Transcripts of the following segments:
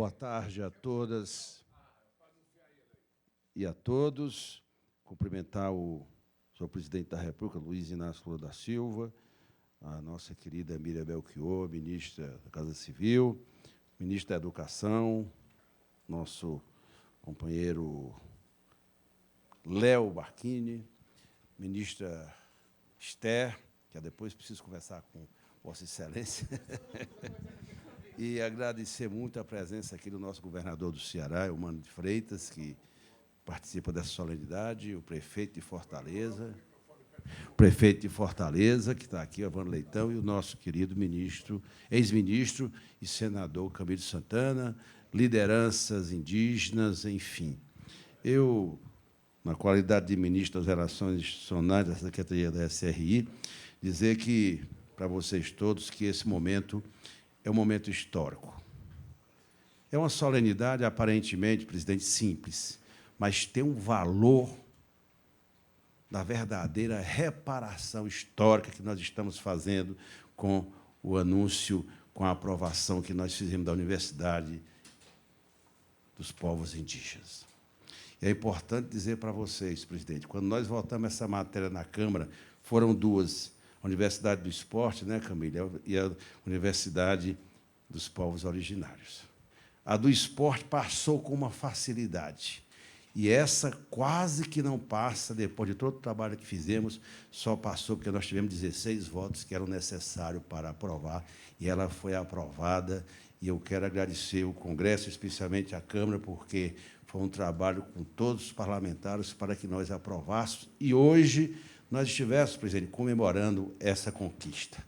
boa tarde a todas e a todos. Cumprimentar o senhor presidente da República, Luiz Inácio Lula da Silva, a nossa querida Miriam Belchior, ministra da Casa Civil, ministro da Educação, nosso companheiro Léo Barquini, ministra Esther, que depois preciso conversar com Vossa Excelência, e agradecer muito a presença aqui do nosso governador do Ceará, Eumano de Freitas, que participa dessa solenidade, o prefeito de Fortaleza, que está aqui, Evandro Leitão, e o nosso querido ministro, ex-ministro e senador Camilo Santana, lideranças indígenas, enfim. Eu, na qualidade de ministro das Relações Institucionais da Secretaria da SRI, dizer que, para vocês todos, que esse momento é um momento histórico. É uma solenidade, aparentemente, presidente, simples, mas tem um valor da verdadeira reparação histórica que nós estamos fazendo com o anúncio, com a aprovação que nós fizemos da Universidade dos Povos Indígenas. E é importante dizer para vocês, presidente, quando nós votamos essa matéria na Câmara, foram duas, a Universidade do Esporte, né, Camila, e a Universidade dos Povos Originários. A do esporte passou com uma facilidade. E essa quase que não passa, depois de todo o trabalho que fizemos, só passou porque nós tivemos 16 votos que eram necessários para aprovar, e ela foi aprovada. E eu quero agradecer o Congresso, especialmente a Câmara, porque foi um trabalho com todos os parlamentares para que nós aprovássemos, e hoje nós estivéssemos, presidente, comemorando essa conquista.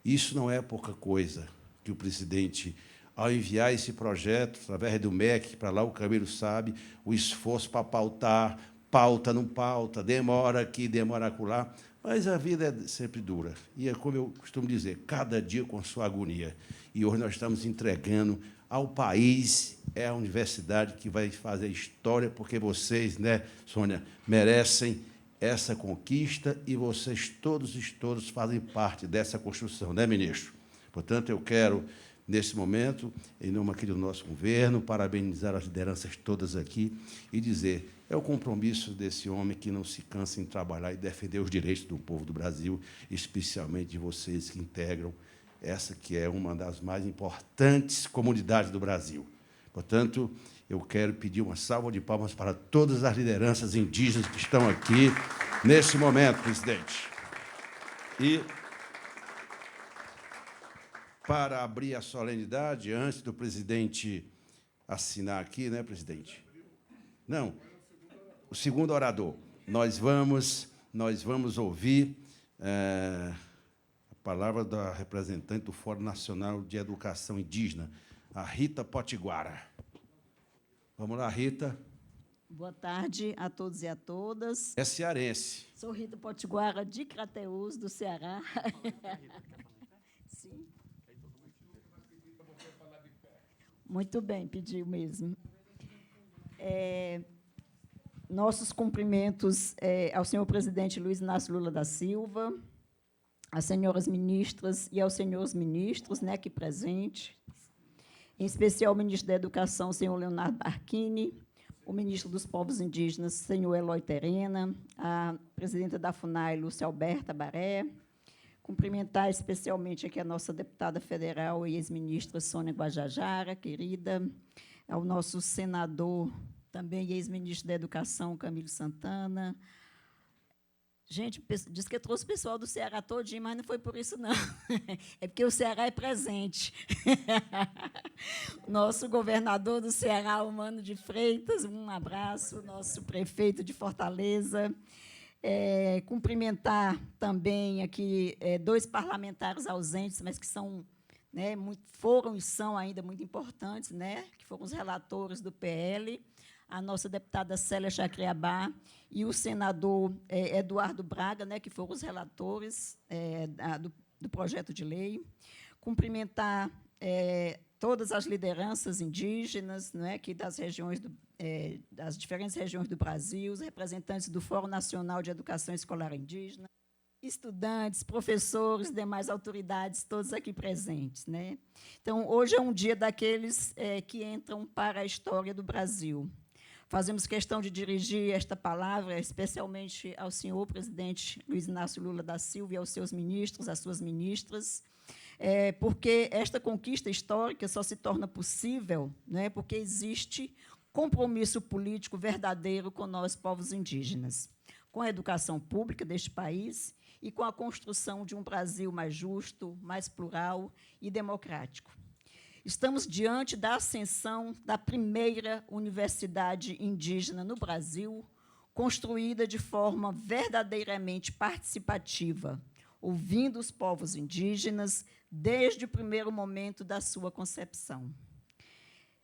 Isso não é pouca coisa que o presidente, ao enviar esse projeto, através do MEC, para lá o Camilo sabe, o esforço para pautar, pauta, não pauta, demora aqui, demora acolá, mas a vida é sempre dura. E é como eu costumo dizer, cada dia com sua agonia. E hoje nós estamos entregando ao país, é a universidade que vai fazer história, porque vocês, né, Sônia, merecem essa conquista e vocês todos fazem parte dessa construção, né, ministro? Portanto, eu quero, nesse momento, em nome aqui do nosso governo, parabenizar as lideranças todas aqui e dizer, é o compromisso desse homem que não se cansa em trabalhar e defender os direitos do povo do Brasil, especialmente de vocês que integram essa que é uma das mais importantes comunidades do Brasil. Portanto, eu quero pedir uma salva de palmas para todas as lideranças indígenas que estão aqui nesse momento, presidente. E, para abrir a solenidade, antes do presidente assinar aqui, né, presidente? Não, o segundo orador. Nós vamos ouvir a palavra da representante do Fórum Nacional de Educação Indígena, a Rita Potiguara. Vamos lá, Rita. Boa tarde a todos e a todas. É cearense. Sou Rita Potiguara, de Crateús, do Ceará. Sim. Muito bem, pediu mesmo. Nossos cumprimentos ao senhor presidente Luiz Inácio Lula da Silva, às senhoras ministras e aos senhores ministros, né, aqui presentes, em especial o ministro da Educação, senhor Leonardo Barquini, o ministro dos Povos Indígenas, senhor Eloy Terena, a presidenta da FUNAI, Lúcia Alberta Baré, cumprimentar especialmente aqui a nossa deputada federal e ex-ministra Sônia Guajajara, querida, ao nosso senador, também ex-ministro da Educação, Camilo Santana. Gente, diz que eu trouxe o pessoal do Ceará todinho, mas não foi por isso, não. É porque o Ceará é presente. Nosso governador do Ceará, Eumano de Freitas, um abraço. Nosso prefeito de Fortaleza. Cumprimentar também aqui dois parlamentares ausentes, mas que são, né, foram e são ainda muito importantes, né, que foram os relatores do PL, a nossa deputada Célia Chacriabá e o senador Eduardo Braga, né, que foram os relatores do projeto de lei. Cumprimentar todas as lideranças indígenas, né, aqui das regiões das diferentes regiões do Brasil, os representantes do Fórum Nacional de Educação Escolar Indígena, estudantes, professores, demais autoridades, todos aqui presentes, né? Então, hoje é um dia daqueles que entram para a história do Brasil. Fazemos questão de dirigir esta palavra, especialmente ao senhor presidente Luiz Inácio Lula da Silva e aos seus ministros, às suas ministras, porque esta conquista histórica só se torna possível, né, porque existe compromisso político verdadeiro com nós, povos indígenas, com a educação pública deste país e com a construção de um Brasil mais justo, mais plural e democrático. Estamos diante da ascensão da primeira universidade indígena no Brasil, construída de forma verdadeiramente participativa, ouvindo os povos indígenas desde o primeiro momento da sua concepção.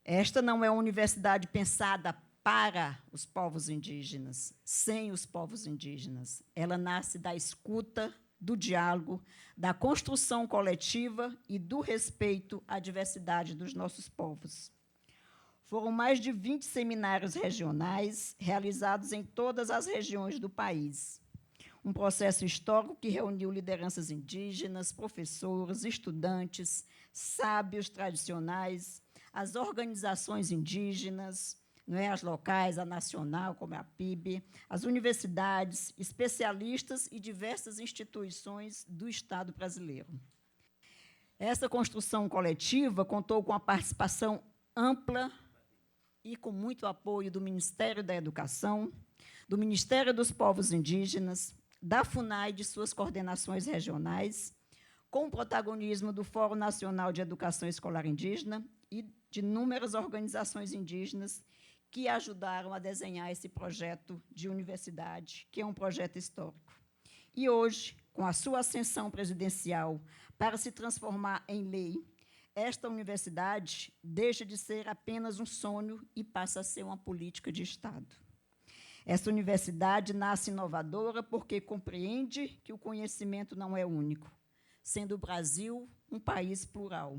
Esta não é uma universidade pensada para os povos indígenas, sem os povos indígenas. Ela nasce da escuta, do diálogo, da construção coletiva e do respeito à diversidade dos nossos povos. Foram mais de 20 seminários regionais realizados em todas as regiões do país. Um processo histórico que reuniu lideranças indígenas, professores, estudantes, sábios tradicionais, as organizações indígenas, não é, as locais, a nacional, como é a PIB, as universidades, especialistas e diversas instituições do Estado brasileiro. Essa construção coletiva contou com a participação ampla e com muito apoio do Ministério da Educação, do Ministério dos Povos Indígenas, da FUNAI e de suas coordenações regionais, com o protagonismo do Fórum Nacional de Educação Escolar Indígena e de inúmeras organizações indígenas que ajudaram a desenhar esse projeto de universidade, que é um projeto histórico. E hoje, com a sua ascensão presidencial para se transformar em lei, esta universidade deixa de ser apenas um sonho e passa a ser uma política de Estado. Essa universidade nasce inovadora porque compreende que o conhecimento não é único, sendo o Brasil um país plural.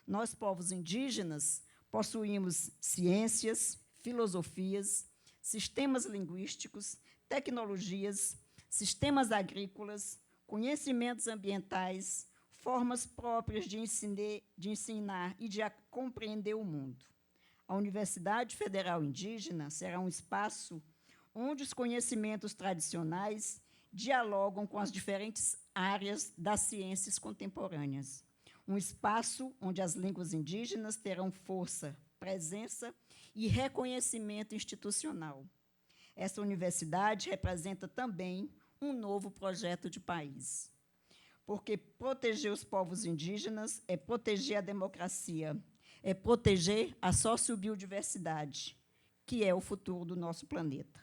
Nós, povos indígenas, possuímos ciências, filosofias, sistemas linguísticos, tecnologias, sistemas agrícolas, conhecimentos ambientais, formas próprias de ensinar e de compreender o mundo. A Universidade Federal Indígena será um espaço onde os conhecimentos tradicionais dialogam com as diferentes áreas das ciências contemporâneas. Um espaço onde as línguas indígenas terão força, presença e reconhecimento institucional. Essa universidade representa também um novo projeto de país, porque proteger os povos indígenas é proteger a democracia, é proteger a sociobiodiversidade, que é o futuro do nosso planeta.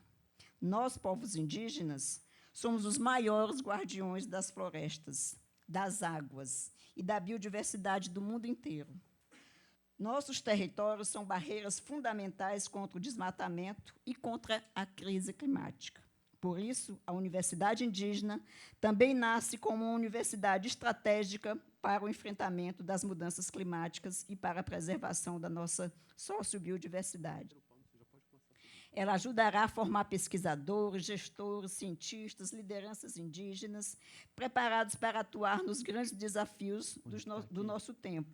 Nós, povos indígenas, somos os maiores guardiões das florestas, das águas e da biodiversidade do mundo inteiro. Nossos territórios são barreiras fundamentais contra o desmatamento e contra a crise climática. Por isso, a Universidade Indígena também nasce como uma universidade estratégica para o enfrentamento das mudanças climáticas e para a preservação da nossa sociobiodiversidade. Ela ajudará a formar pesquisadores, gestores, cientistas, lideranças indígenas, preparados para atuar nos grandes desafios do nosso tempo.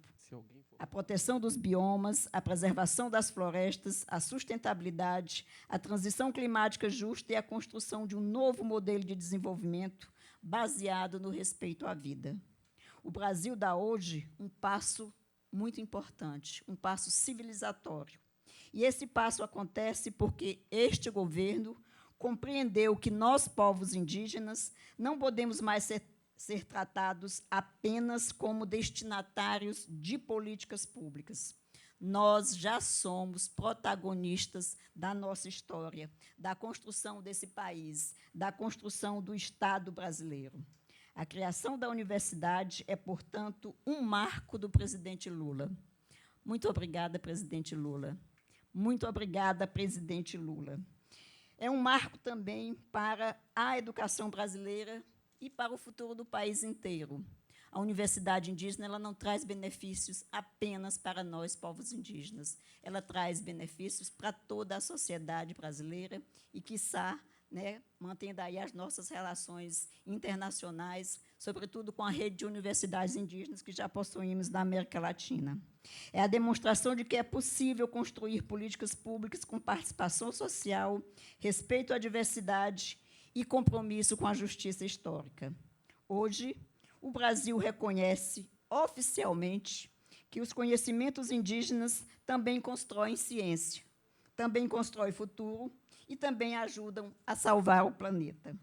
A proteção dos biomas, a preservação das florestas, a sustentabilidade, a transição climática justa e a construção de um novo modelo de desenvolvimento baseado no respeito à vida. O Brasil dá hoje um passo muito importante, um passo civilizatório. E esse passo acontece porque este governo compreendeu que nós, povos indígenas, não podemos mais ser tratados apenas como destinatários de políticas públicas. Nós já somos protagonistas da nossa história, da construção desse país, da construção do Estado brasileiro. A criação da universidade é, portanto, um marco do presidente Lula. Muito obrigada, presidente Lula. Muito obrigada, presidente Lula. É um marco também para a educação brasileira e para o futuro do país inteiro. A Universidade Indígena ela não traz benefícios apenas para nós, povos indígenas. Ela traz benefícios para toda a sociedade brasileira e, quiçá, né, mantendo aí as nossas relações internacionais, sobretudo com a rede de universidades indígenas que já possuímos na América Latina. É a demonstração de que é possível construir políticas públicas com participação social, respeito à diversidade e compromisso com a justiça histórica. Hoje, o Brasil reconhece oficialmente que os conhecimentos indígenas também constroem ciência, também constroem futuro e também ajudam a salvar o planeta.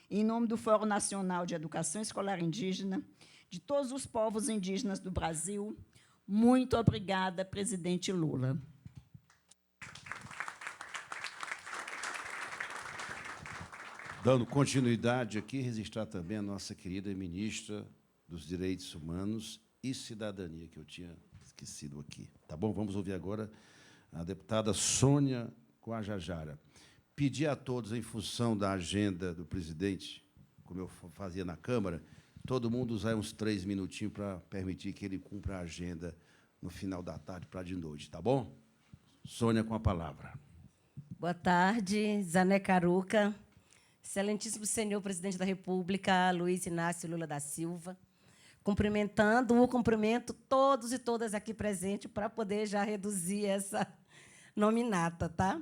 Em nome do Fórum Nacional de Educação Escolar Indígena, de todos os povos indígenas do Brasil, muito obrigada, presidente Lula. Dando continuidade aqui, registrar também a nossa querida ministra dos Direitos Humanos e Cidadania, que eu tinha esquecido aqui. Tá bom? Vamos ouvir agora a deputada Sônia Guajajara. Pedir a todos, em função da agenda do presidente, como eu fazia na Câmara, todo mundo usar uns 3 minutinhos para permitir que ele cumpra a agenda no final da tarde para de noite, tá bom? Sônia, com a palavra. Boa tarde, Zané Caruca, excelentíssimo senhor presidente da República, Luiz Inácio Lula da Silva, cumprimento todos e todas aqui presentes para poder já reduzir essa nominata, tá?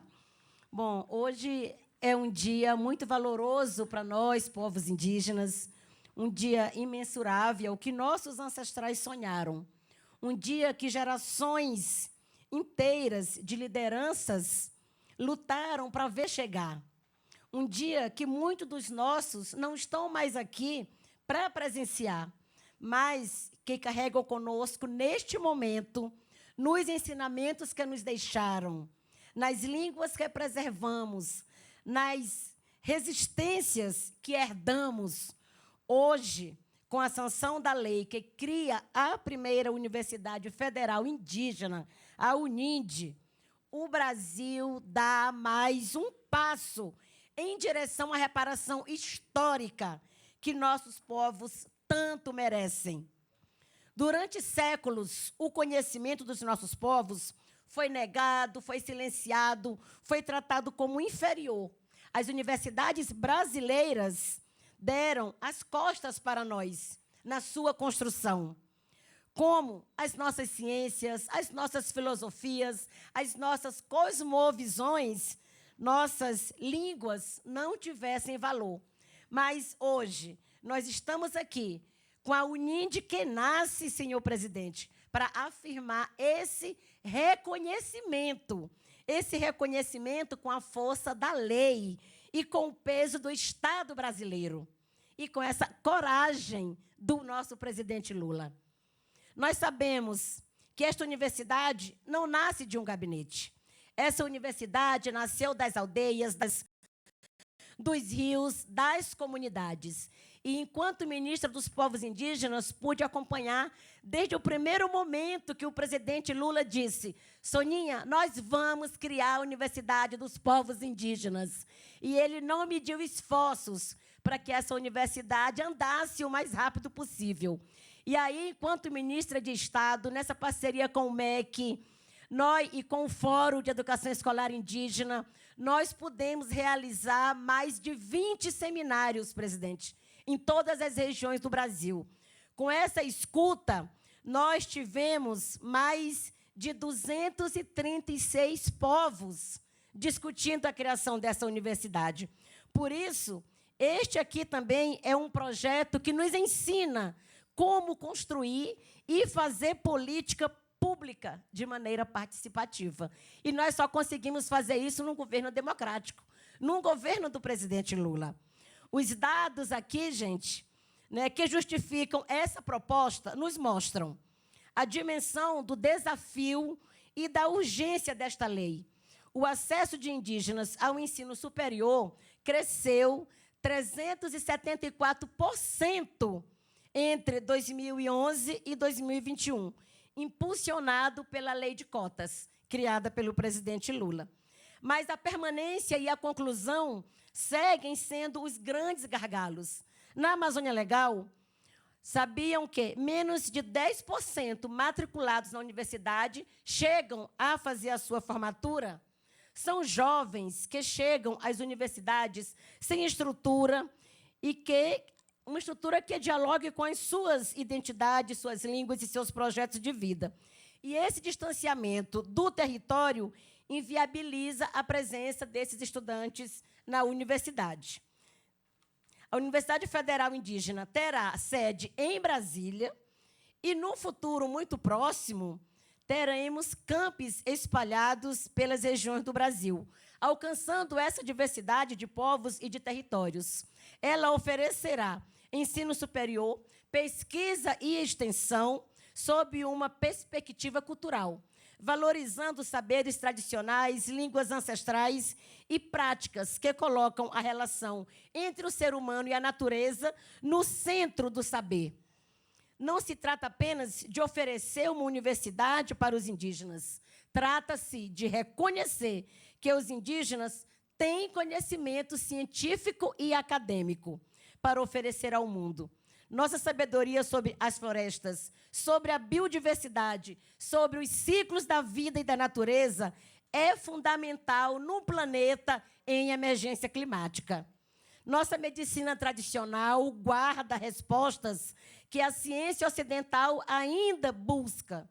Bom, hoje é um dia muito valoroso para nós, povos indígenas, um dia imensurável, que nossos ancestrais sonharam, um dia que gerações inteiras de lideranças lutaram para ver chegar, um dia que muitos dos nossos não estão mais aqui para presenciar, mas que carregam conosco, neste momento, nos ensinamentos que nos deixaram, nas línguas que preservamos, nas resistências que herdamos. Hoje, com a sanção da lei que cria a primeira Universidade Federal Indígena, a UNINDE, o Brasil dá mais um passo em direção à reparação histórica que nossos povos tanto merecem. Durante séculos, o conhecimento dos nossos povos foi negado, foi silenciado, foi tratado como inferior. As universidades brasileiras deram as costas para nós na sua construção. Como as nossas ciências, as nossas filosofias, as nossas cosmovisões, nossas línguas não tivessem valor. Mas hoje nós estamos aqui com a UNINDE que nasce, senhor presidente, para afirmar esse reconhecimento com a força da lei e com o peso do Estado brasileiro e com essa coragem do nosso presidente Lula. Nós sabemos que esta universidade não nasce de um gabinete. Essa universidade nasceu das aldeias, dos rios, das comunidades. E, enquanto ministra dos povos indígenas, pude acompanhar desde o primeiro momento que o presidente Lula disse: Soninha, nós vamos criar a Universidade dos Povos Indígenas. E ele não mediu esforços para que essa universidade andasse o mais rápido possível. E aí, enquanto ministra de Estado, nessa parceria com o MEC, nós e com o Fórum de Educação Escolar Indígena, nós pudemos realizar mais de 20 seminários, presidente, em todas as regiões do Brasil. Com essa escuta, nós tivemos mais de 236 povos discutindo a criação dessa universidade. Por isso, este aqui também é um projeto que nos ensina como construir e fazer política pública de maneira participativa. E nós só conseguimos fazer isso num governo democrático, num governo do presidente Lula. Os dados aqui, gente, né, que justificam essa proposta, nos mostram a dimensão do desafio e da urgência desta lei. O acesso de indígenas ao ensino superior cresceu 374% entre 2011 e 2021, impulsionado pela lei de cotas, criada pelo presidente Lula. Mas a permanência e a conclusão seguem sendo os grandes gargalos. Na Amazônia Legal, sabiam que menos de 10% matriculados na universidade chegam a fazer a sua formatura? São jovens que chegam às universidades sem estrutura e que uma estrutura que dialogue com as suas identidades, suas línguas e seus projetos de vida. E esse distanciamento do território inviabiliza a presença desses estudantes na universidade. A Universidade Federal Indígena terá sede em Brasília e, no futuro muito próximo, teremos campos espalhados pelas regiões do Brasil, alcançando essa diversidade de povos e de territórios. Ela oferecerá ensino superior, pesquisa e extensão sob uma perspectiva cultural, valorizando saberes tradicionais, línguas ancestrais e práticas que colocam a relação entre o ser humano e a natureza no centro do saber. Não se trata apenas de oferecer uma universidade para os indígenas. Trata-se de reconhecer que os indígenas têm conhecimento científico e acadêmico para oferecer ao mundo. Nossa sabedoria sobre as florestas, sobre a biodiversidade, sobre os ciclos da vida e da natureza é fundamental num planeta em emergência climática. Nossa medicina tradicional guarda respostas que a ciência ocidental ainda busca.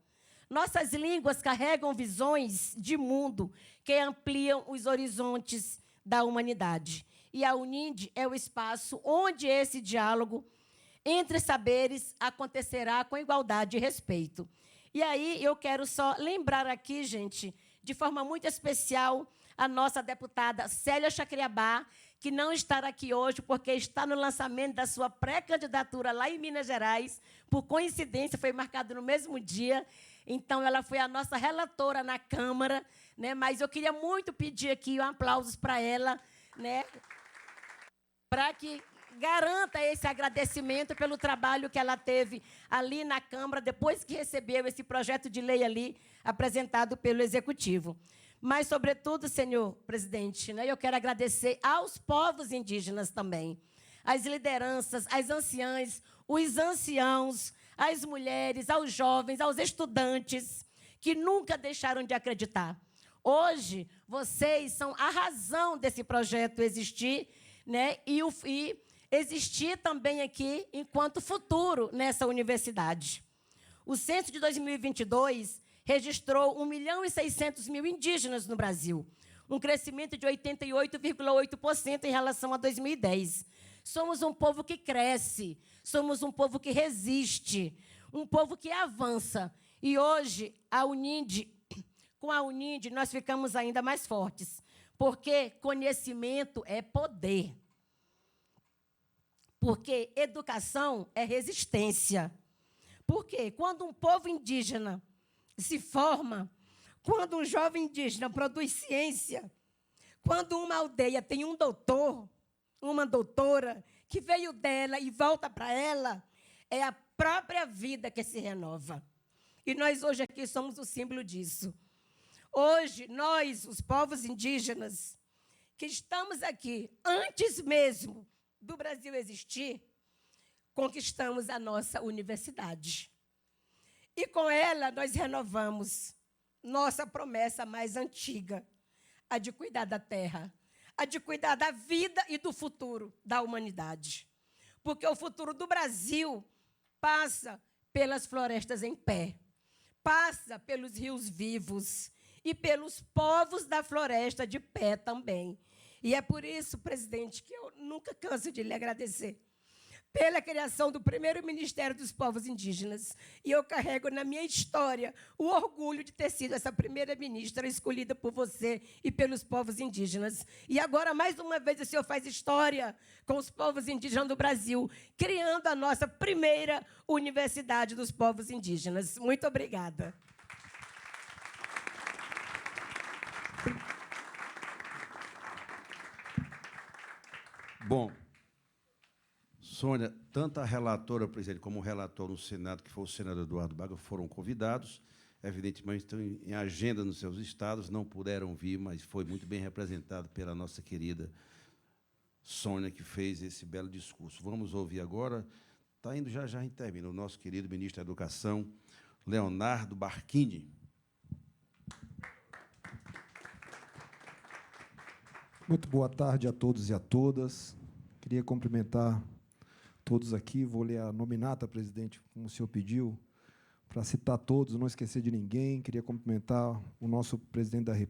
Nossas línguas carregam visões de mundo que ampliam os horizontes da humanidade. E a UNINDE é o espaço onde esse diálogo entre saberes acontecerá com igualdade e respeito. E aí eu quero só lembrar aqui, gente, de forma muito especial, a nossa deputada Célia Chacriabá, que não está aqui hoje porque está no lançamento da sua pré-candidatura lá em Minas Gerais. Por coincidência, foi marcado no mesmo dia. Então, ela foi a nossa relatora na Câmara, né? Mas eu queria muito pedir aqui aplausos para ela, né? Para que garanta esse agradecimento pelo trabalho que ela teve ali na Câmara, depois que recebeu esse projeto de lei ali, apresentado pelo Executivo. Mas, sobretudo, senhor presidente, né, eu quero agradecer aos povos indígenas também, às lideranças, às anciãs, os anciãos, às mulheres, aos jovens, aos estudantes, que nunca deixaram de acreditar. Hoje, vocês são a razão desse projeto existir, né, e existir também aqui enquanto futuro nessa universidade. O censo de 2022 registrou 1.600.000 indígenas no Brasil, um crescimento de 88,8% em relação a 2010. Somos um povo que cresce, somos um povo que resiste, um povo que avança. E hoje, com a UNINDE, nós ficamos ainda mais fortes, porque conhecimento é poder. Porque educação é resistência. Porque quando um povo indígena se forma, quando um jovem indígena produz ciência, quando uma aldeia tem um doutor, uma doutora, que veio dela e volta para ela, é a própria vida que se renova. E nós hoje aqui somos o símbolo disso. Hoje, nós, os povos indígenas, que estamos aqui, antes mesmo do Brasil existir, conquistamos a nossa universidade. E com ela nós renovamos nossa promessa mais antiga, a de cuidar da terra, a de cuidar da vida e do futuro da humanidade. Porque o futuro do Brasil passa pelas florestas em pé, passa pelos rios vivos e pelos povos da floresta de pé também. E é por isso, presidente, que eu nunca canso de lhe agradecer pela criação do primeiro Ministério dos Povos Indígenas. E eu carrego na minha história o orgulho de ter sido essa primeira ministra escolhida por você e pelos povos indígenas. E agora, mais uma vez, o senhor faz história com os povos indígenas do Brasil, criando a nossa primeira Universidade dos Povos Indígenas. Muito obrigada. Bom, Sônia, tanto a relatora, presidente, como o relator no Senado, que foi o senador Eduardo Braga, foram convidados. Evidentemente, estão em agenda nos seus estados, não puderam vir, mas foi muito bem representado pela nossa querida Sônia, que fez esse belo discurso. Vamos ouvir agora, está indo já em término, o nosso querido ministro da Educação, Leonardo Barquini. Muito boa tarde a todos e a todas. Queria cumprimentar todos aqui. Vou ler a nominata, presidente, como o senhor pediu, para citar todos, não esquecer de ninguém. Queria cumprimentar o nosso presidente da República,